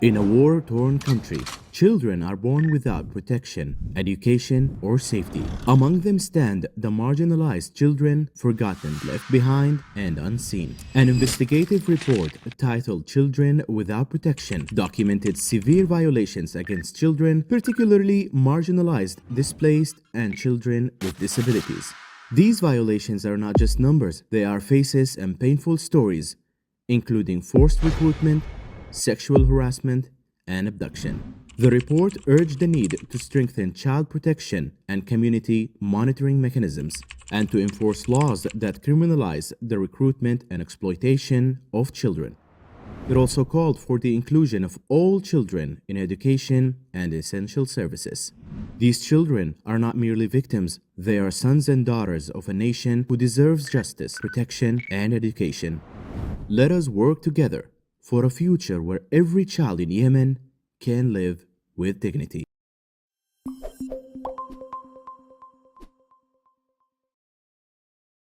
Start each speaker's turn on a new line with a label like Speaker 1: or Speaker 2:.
Speaker 1: In a war-torn country, children are born without protection, education, or safety. Among them stand the marginalized children, forgotten, left behind, and unseen. An investigative report titled Children Without Protection documented severe violations against children, particularly marginalized, displaced, and children with disabilities. These violations are not just numbers, they are faces and painful stories, including forced recruitment, sexual harassment, and abduction. The report urged the need to strengthen child protection and community monitoring mechanisms, and to enforce laws that criminalize the recruitment and exploitation of children. It also called for the inclusion of all children in education and essential services. These children are not merely victims, they are sons and daughters of a nation who deserves justice, protection, and education. Let us work together for a future where every child in Yemen can live with dignity.